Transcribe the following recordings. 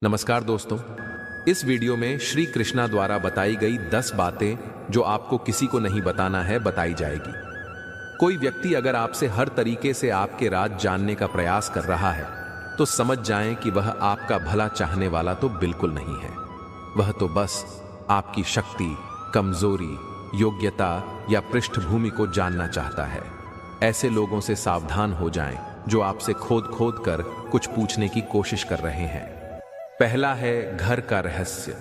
नमस्कार दोस्तों, इस वीडियो में श्री कृष्णा द्वारा बताई गई 10 बातें जो आपको किसी को नहीं बताना है बताई जाएगी। कोई व्यक्ति अगर आपसे हर तरीके से आपके राज जानने का प्रयास कर रहा है तो समझ जाएं कि वह आपका भला चाहने वाला तो बिल्कुल नहीं है। वह तो बस आपकी शक्ति, कमजोरी, योग्यता या पृष्ठभूमि को जानना चाहता है। ऐसे लोगों से सावधान हो जाएं जो आपसे खोद खोद कर कुछ पूछने की कोशिश कर रहे हैं। पहला है घर का रहस्य।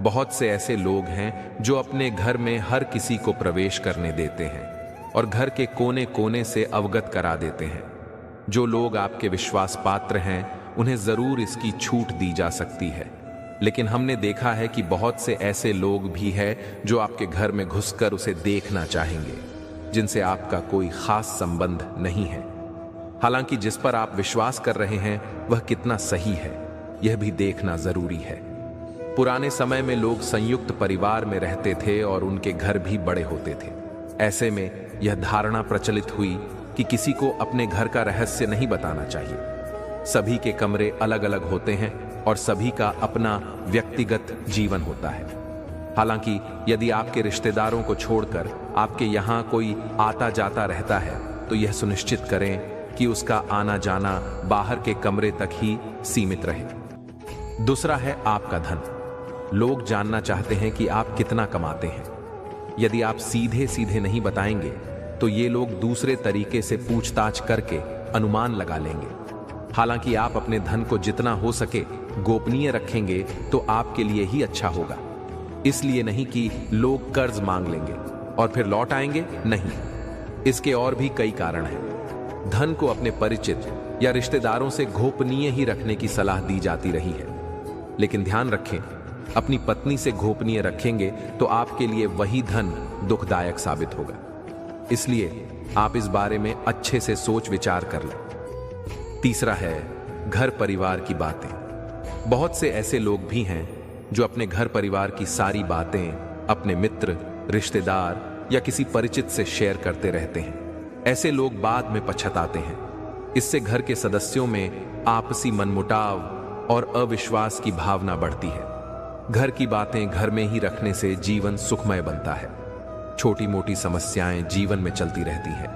बहुत से ऐसे लोग हैं जो अपने घर में हर किसी को प्रवेश करने देते हैं और घर के कोने कोने से अवगत करा देते हैं। जो लोग आपके विश्वास पात्र हैं उन्हें जरूर इसकी छूट दी जा सकती है, लेकिन हमने देखा है कि बहुत से ऐसे लोग भी हैं जो आपके घर में घुसकर उसे देखना चाहेंगे, जिनसे आपका कोई खास संबंध नहीं है। हालांकि जिस पर आप विश्वास कर रहे हैं वह कितना सही है यह भी देखना जरूरी है। पुराने समय में लोग संयुक्त परिवार में रहते थे और उनके घर भी बड़े होते थे। ऐसे में यह धारणा प्रचलित हुई कि किसी को अपने घर का रहस्य नहीं बताना चाहिए। सभी के कमरे अलग अलग होते हैं और सभी का अपना व्यक्तिगत जीवन होता है। हालांकि यदि आपके रिश्तेदारों को छोड़कर आपके यहाँ कोई आता जाता रहता है तो यह सुनिश्चित करें कि उसका आना जाना बाहर के कमरे तक ही सीमित रहे। दूसरा है आपका धन। लोग जानना चाहते हैं कि आप कितना कमाते हैं। यदि आप सीधे सीधे नहीं बताएंगे तो ये लोग दूसरे तरीके से पूछताछ करके अनुमान लगा लेंगे। हालांकि आप अपने धन को जितना हो सके गोपनीय रखेंगे तो आपके लिए ही अच्छा होगा। इसलिए नहीं कि लोग कर्ज मांग लेंगे और फिर लौट आएंगे, नहीं। इसके और भी कई कारण हैं। धन को अपने परिचित या रिश्तेदारों से गोपनीय ही रखने की सलाह दी जाती रही है, लेकिन ध्यान रखें, अपनी पत्नी से गोपनीय रखेंगे तो आपके लिए वही धन दुखदायक साबित होगा। इसलिए आप इस बारे में अच्छे से सोच विचार कर लें। तीसरा है घर परिवार की बातें। बहुत से ऐसे लोग भी हैं जो अपने घर परिवार की सारी बातें अपने मित्र, रिश्तेदार या किसी परिचित से शेयर करते रहते हैं। ऐसे लोग बाद में पछताते हैं। इससे घर के सदस्यों में आपसी मनमुटाव और अविश्वास की भावना बढ़ती है। घर की बातें घर में ही रखने से जीवन सुखमय बनता है। छोटी मोटी समस्याएं जीवन में चलती रहती हैं।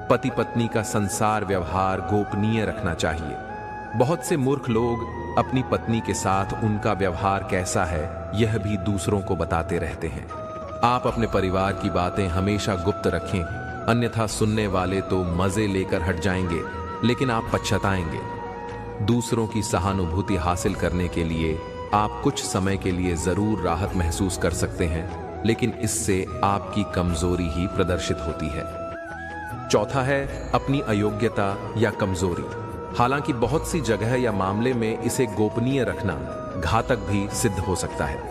पति पत्नी का संसार व्यवहार गोपनीय रखना चाहिए। बहुत से मूर्ख लोग अपनी पत्नी के साथ उनका व्यवहार कैसा है यह भी दूसरों को बताते रहते हैं। आप अपने परिवार की बातें हमेशा गुप्त रखें, अन्यथा सुनने वाले तो मजे लेकर हट जाएंगे लेकिन आप पछताएंगे। दूसरों की सहानुभूति हासिल करने के लिए आप कुछ समय के लिए जरूर राहत महसूस कर सकते हैं, लेकिन इससे आपकी कमजोरी ही प्रदर्शित होती है। चौथा है अपनी अयोग्यता या कमजोरी। हालांकि बहुत सी जगह या मामले में इसे गोपनीय रखना घातक भी सिद्ध हो सकता है,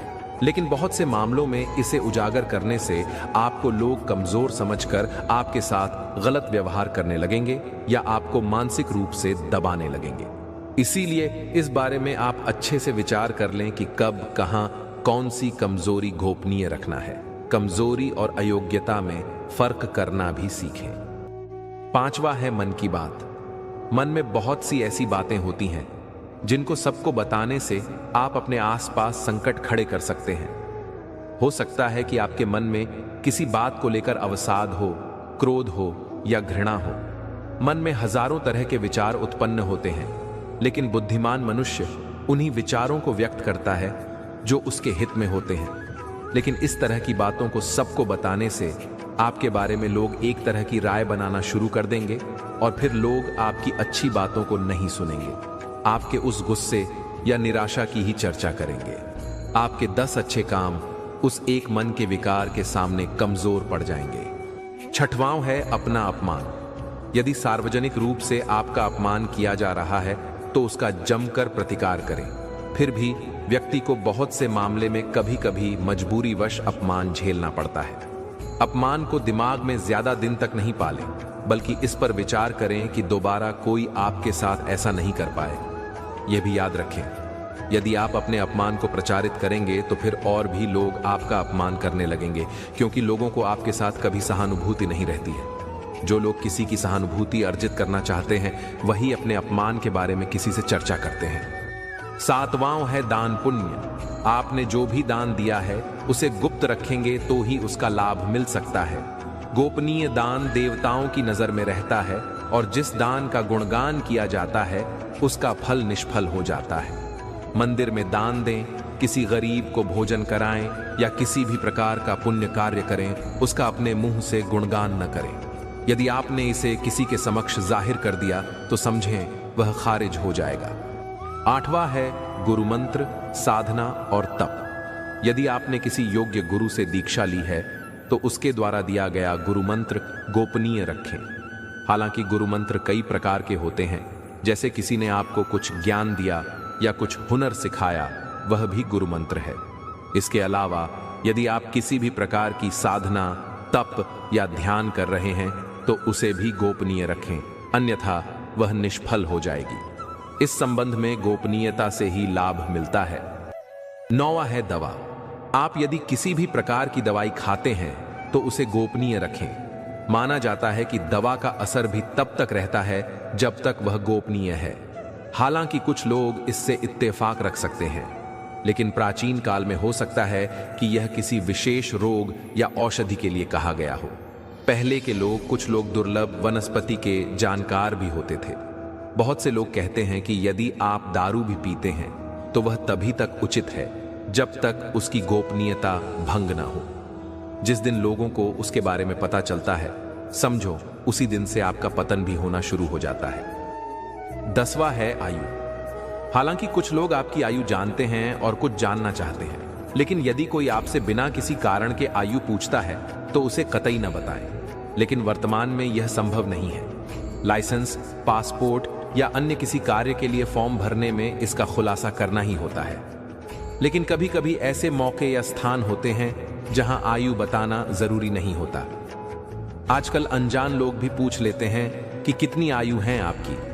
लेकिन बहुत से मामलों में इसे उजागर करने से आपको लोग कमजोर समझकर आपके साथ गलत व्यवहार करने लगेंगे या आपको मानसिक रूप से दबाने लगेंगे। इसीलिए इस बारे में आप अच्छे से विचार कर लें कि कब, कहां, कौन सी कमजोरी गोपनीय रखना है। कमजोरी और अयोग्यता में फर्क करना भी सीखें। पांचवा है मन की बात। मन में बहुत सी ऐसी बातें होती हैं जिनको सबको बताने से आप अपने आसपास संकट खड़े कर सकते हैं। हो सकता है कि आपके मन में किसी बात को लेकर अवसाद हो, क्रोध हो या घृणा हो। मन में हजारों तरह के विचार उत्पन्न होते हैं, लेकिन बुद्धिमान मनुष्य उन्हीं विचारों को व्यक्त करता है जो उसके हित में होते हैं। लेकिन इस तरह की बातों को सबको बताने से आपके बारे में लोग एक तरह की राय बनाना शुरू कर देंगे और फिर लोग आपकी अच्छी बातों को नहीं सुनेंगे, आपके उस गुस्से या निराशा की ही चर्चा करेंगे। आपके 10 अच्छे काम उस एक मन के विकार के सामने कमजोर पड़ जाएंगे। छठवां है अपना अपमान। यदि सार्वजनिक रूप से आपका अपमान किया जा रहा है तो उसका जमकर प्रतिकार करें। फिर भी व्यक्ति को बहुत से मामले में कभी कभी मजबूरीवश अपमान झेलना पड़ता है। अपमान को दिमाग में ज्यादा दिन तक नहीं पालें, बल्कि इस पर विचार करें कि दोबारा कोई आपके साथ ऐसा नहीं कर पाए। यह भी याद रखें, यदि आप अपने अपमान को प्रचारित करेंगे तो फिर और भी लोग आपका अपमान करने लगेंगे, क्योंकि लोगों को आपके साथ कभी सहानुभूति नहीं रहती है। जो लोग किसी की सहानुभूति अर्जित करना चाहते हैं वही अपने अपमान के बारे में किसी से चर्चा करते हैं। सातवां है दान पुण्य। आपने जो भी दान दिया है उसे गुप्त रखेंगे तो ही उसका लाभ मिल सकता है। गोपनीय दान देवताओं की नजर में रहता है और जिस दान का गुणगान किया जाता है उसका फल निष्फल हो जाता है। मंदिर में दान दें, किसी गरीब को भोजन कराएं या किसी भी प्रकार का पुण्य कार्य करें, उसका अपने मुंह से गुणगान न करें। यदि आपने इसे किसी के समक्ष जाहिर कर दिया तो समझें वह खारिज हो जाएगा। आठवां है गुरु मंत्र, साधना और तप। यदि आपने किसी योग्य गुरु से दीक्षा ली है तो उसके द्वारा दिया गया गुरु मंत्र गोपनीय रखें। हालांकि गुरु मंत्र कई प्रकार के होते हैं, जैसे किसी ने आपको कुछ ज्ञान दिया या कुछ हुनर सिखाया, वह भी गुरु मंत्र है। इसके अलावा यदि आप किसी भी प्रकार की साधना, तप या ध्यान कर रहे हैं तो उसे भी गोपनीय रखें, अन्यथा वह निष्फल हो जाएगी। इस संबंध में गोपनीयता से ही लाभ मिलता है। नौवां है दवा। आप यदि किसी भी प्रकार की दवाई खाते हैं तो उसे गोपनीय रखें। माना जाता है कि दवा का असर भी तब तक रहता है जब तक वह गोपनीय है। हालांकि कुछ लोग इससे इत्तेफाक रख सकते हैं, लेकिन प्राचीन काल में हो सकता है कि यह किसी विशेष रोग या औषधि के लिए कहा गया हो। पहले के लोग, कुछ लोग दुर्लभ वनस्पति के जानकार भी होते थे। बहुत से लोग कहते हैं कि यदि आप दारू भी पीते हैं तो वह तभी तक उचित है जब तक उसकी गोपनीयता भंग ना हो। जिस दिन लोगों को उसके बारे में पता चलता है, समझो उसी दिन से आपका पतन भी होना शुरू हो जाता है। 10वां है आयु। हालांकि कुछ लोग आपकी आयु जानते हैं और कुछ जानना चाहते हैं, लेकिन यदि कोई आपसे बिना किसी कारण के आयु पूछता है तो उसे कतई न बताएं। लेकिन वर्तमान में यह संभव नहीं है। लाइसेंस, पासपोर्ट या अन्य किसी कार्य के लिए फॉर्म भरने में इसका खुलासा करना ही होता है। लेकिन कभी कभी ऐसे मौके या स्थान होते हैं जहां आयु बताना जरूरी नहीं होता। आजकल अनजान लोग भी पूछ लेते हैं कि कितनी आयु है आपकी।